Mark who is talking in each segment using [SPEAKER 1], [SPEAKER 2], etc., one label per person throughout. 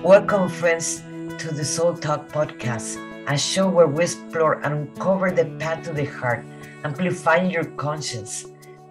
[SPEAKER 1] Welcome, friends, to the Soul Talk podcast, a show where we explore and uncover the path to the heart, amplifying your conscience.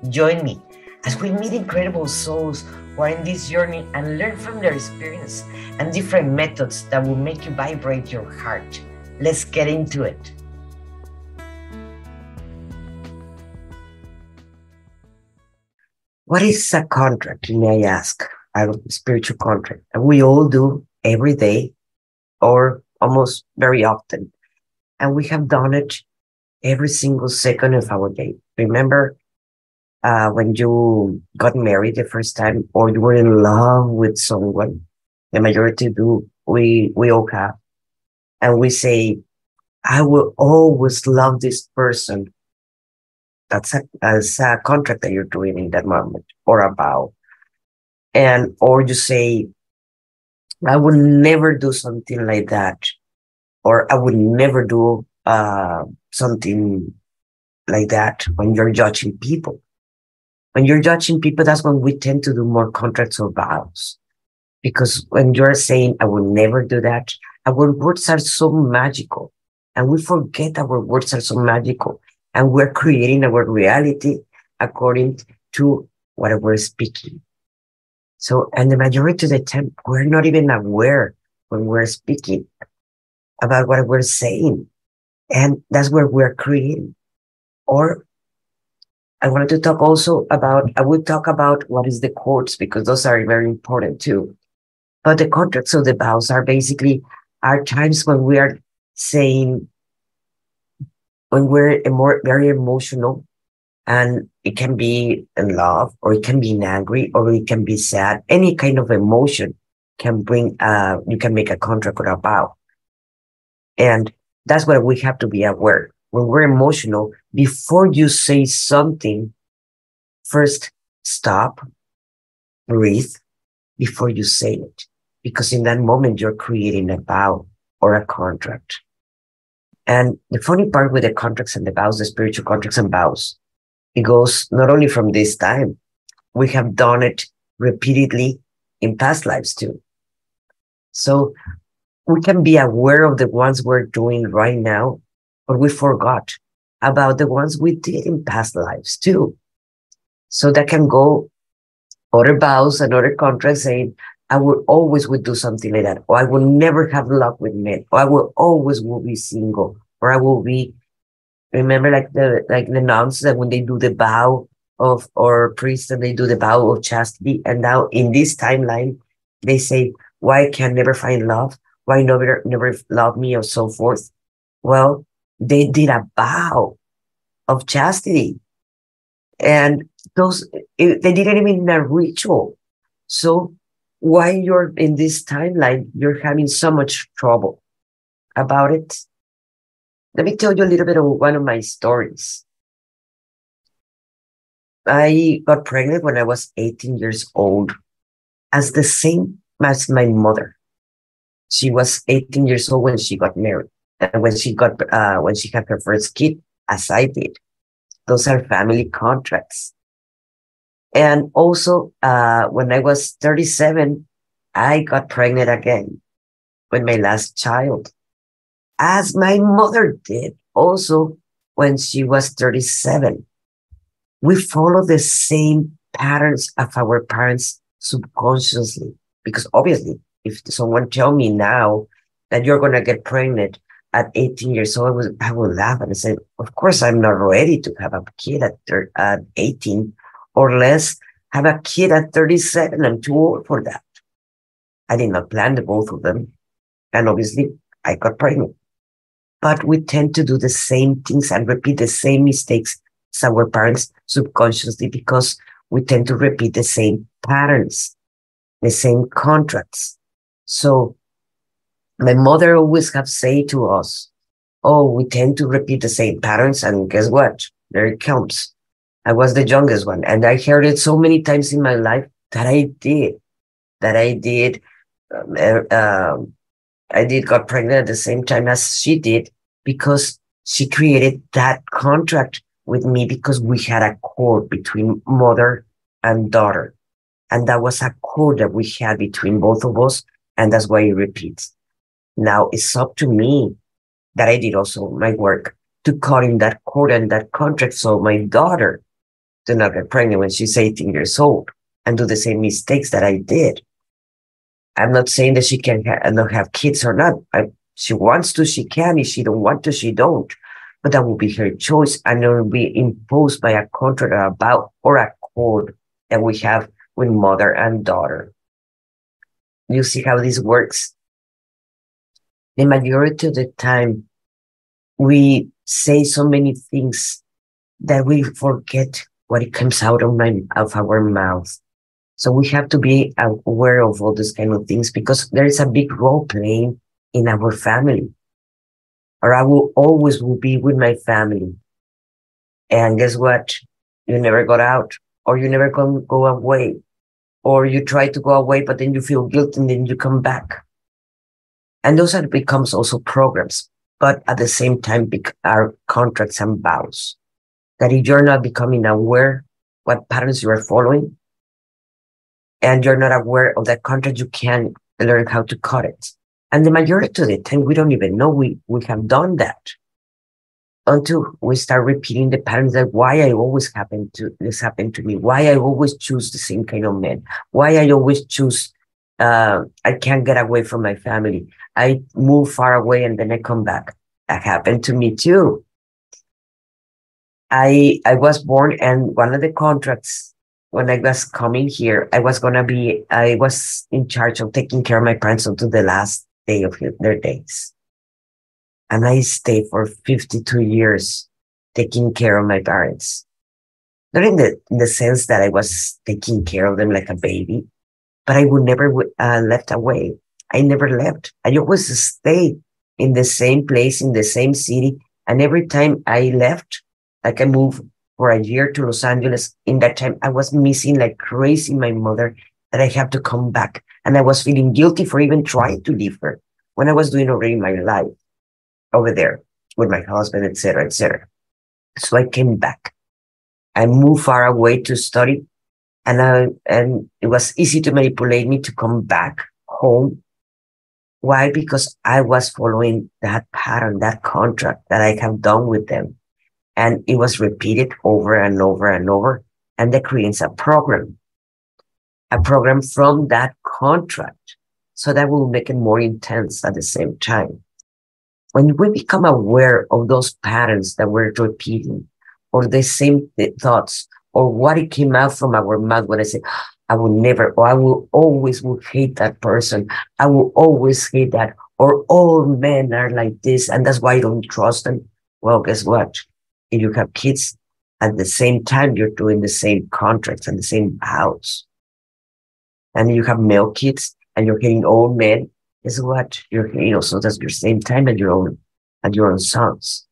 [SPEAKER 1] Join me as we meet incredible souls who are in this journey and learn from their experience and different methods that will make you vibrate your heart. Let's get into it. What is a contract, may I ask? A spiritual contract. And we all do every day or almost very often. And we have done it every single second of our day. Remember when you got married the first time or you were in love with someone? The majority do. We all have. And we say, I will always love this person. That's a contract that you're doing in that moment, or a vow. Or you say, I would never do something like that, or I would never do something like that when you're judging people. When you're judging people, that's when we tend to do more contracts or vows. Because when you're saying, I will never do that, our words are so magical. And we forget our words are so magical. And we're creating our reality according to what we're speaking. So, and the majority of the time, we're not even aware when we're speaking about what we're saying. And that's where we're creating. Or I wanted to talk also about, I would talk about what is the courts, because those are very important too. But the contracts of the vows are basically are times when we are saying, when we're very emotional, and it can be in love, or it can be in angry, or it can be sad. Any kind of emotion can bring, you can make a contract or a vow. And that's what we have to be aware. When we're emotional, before you say something, first stop, breathe before you say it. Because in that moment, you're creating a vow or a contract. And the funny part with the contracts and the vows, the spiritual contracts and vows, it goes not only from this time, we have done it repeatedly in past lives too. So we can be aware of the ones we're doing right now, but we forgot about the ones we did in past lives too. So that can go other vows and other contracts saying, I will always would do something like that, or I will never have luck with men, or I will always will be single, or I will be. Remember, like the nuns that when they do the vow of, or priests and they do the vow of chastity, and now in this timeline they say, "Why I can never find love? Why never love me?" or so forth. Well, they did a vow of chastity, and they did it even in a ritual. So why you're in this timeline, you're having so much trouble about it? Let me tell you a little bit of one of my stories. I got pregnant when I was 18 years old, as the same as my mother. She was 18 years old when she got married, and when she had her first kid, as I did. Those are family contracts. And also, when I was 37, I got pregnant again with my last child, as my mother did also when she was 37. We follow the same patterns of our parents subconsciously, because obviously, if someone tell me now that you're going to get pregnant at 18 years old, I will laugh and say, of course, I'm not ready to have a kid at 18, or less have a kid at 37. I'm too old for that. I did not plan the both of them. And obviously, I got pregnant. But we tend to do the same things and repeat the same mistakes as our parents subconsciously, because we tend to repeat the same patterns, the same contracts. So my mother always have said to us, oh, we tend to repeat the same patterns. And guess what? There it comes. I was the youngest one. And I heard it so many times in my life that I did. I did got pregnant at the same time as she did, because she created that contract with me, because we had a cord between mother and daughter. And that was a cord that we had between both of us. And that's why it repeats. Now it's up to me that I did also my work to cut in that cord and that contract so my daughter do not get pregnant when she's 18 years old and do the same mistakes that I did. I'm not saying that she can not have kids or not. She wants to, she can. If she don't want to, she don't. But that will be her choice, and it will be imposed by a contract about or a code that we have with mother and daughter. You see how this works? The majority of the time, we say so many things that we forget what it comes out of our mouth. So we have to be aware of all these kind of things because there is a big role playing in our family. Or I will always will be with my family. And guess what? You never got out, or you never go away, or you try to go away, but then you feel guilt and then you come back. And those are becomes also programs, but at the same time are contracts and vows. That if you're not becoming aware what patterns you are following, and you're not aware of that contract, you can learn how to cut it. And the majority of the time, we don't even know we have done that until we start repeating the patterns that why I always this happened to me, why I always choose the same kind of men, why I always choose, I can't get away from my family. I move far away and then I come back. That happened to me too. I was born, and one of the contracts when I was coming here, I was in charge of taking care of my parents until the last day of their days. And I stayed for 52 years taking care of my parents. Not in the sense that I was taking care of them like a baby, but I would never left away. I never left. I always stayed in the same place, in the same city. And every time I left, like I moved for a year to Los Angeles, in that time, I was missing like crazy my mother, that I have to come back. And I was feeling guilty for even trying to leave her when I was doing already my life over there with my husband, etc., etc. So I came back. I moved far away to study, and it was easy to manipulate me to come back home. Why? Because I was following that pattern, that contract that I have done with them. And it was repeated over and over and over. And that creates a program from that contract. So that will make it more intense at the same time. When we become aware of those patterns that we're repeating, or the same thoughts, or what it came out from our mouth when I say, I will never, or I will always will hate that person. I will always hate that, or all men are like this, and that's why I don't trust them. Well, guess what? If you have kids, at the same time, you're doing the same contracts and the same vows. And you have male kids and you're hitting old men, guess what? You're hitting also that's your same time at your own sons.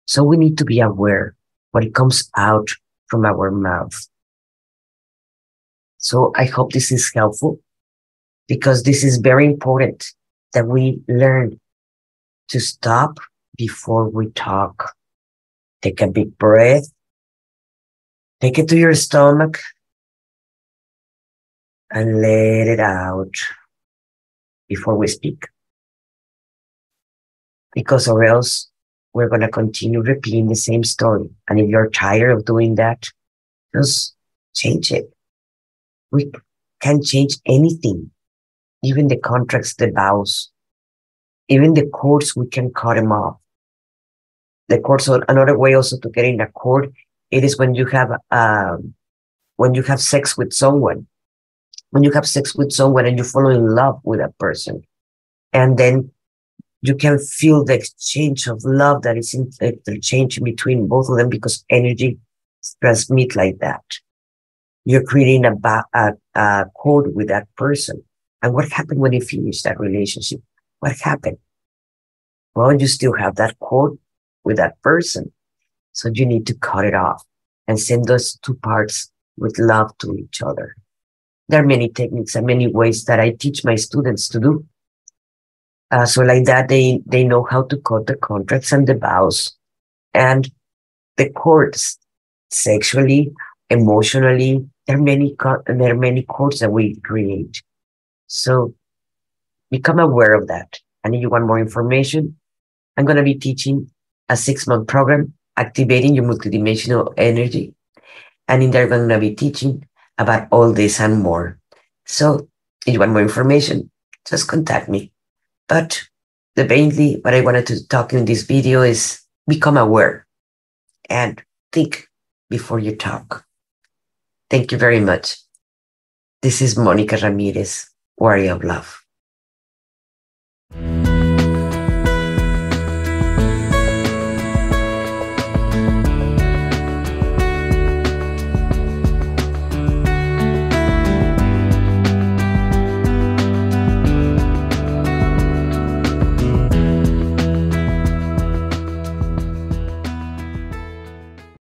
[SPEAKER 1] So we need to be aware what it comes out from our mouth. So I hope this is helpful, because this is very important that we learn to stop before we talk. Take a big breath. Take it to your stomach and let it out before we speak. Because or else we're going to continue repeating the same story. And if you're tired of doing that, just change it. We can change anything, even the contracts, the vows, even the cords, we can cut them off. The cords, so another way also to get in a cord, it is when you have sex with someone. When you have sex with someone and you fall in love with a person, and then you can feel the exchange of love that is interchanged between both of them, because energy transmit like that. You're creating a code with that person. And what happened when you finish that relationship? What happened? Well, you still have that code with that person. So you need to cut it off and send those two parts with love to each other. There are many techniques and many ways that I teach my students to do. So like that, they know how to cut the contracts and the vows and the cords, sexually, emotionally. There are many cords that we create. So Become aware of that. And if you want more information, I'm going to be teaching a 6-month program, activating your multidimensional energy. And in there, I'm going to be teaching about all this and more. So if you want more information, just contact me. But the mainly what I wanted to talk in this video is become aware and think before you talk. Thank you very much. This is Monica Ramirez, Warrior of Love.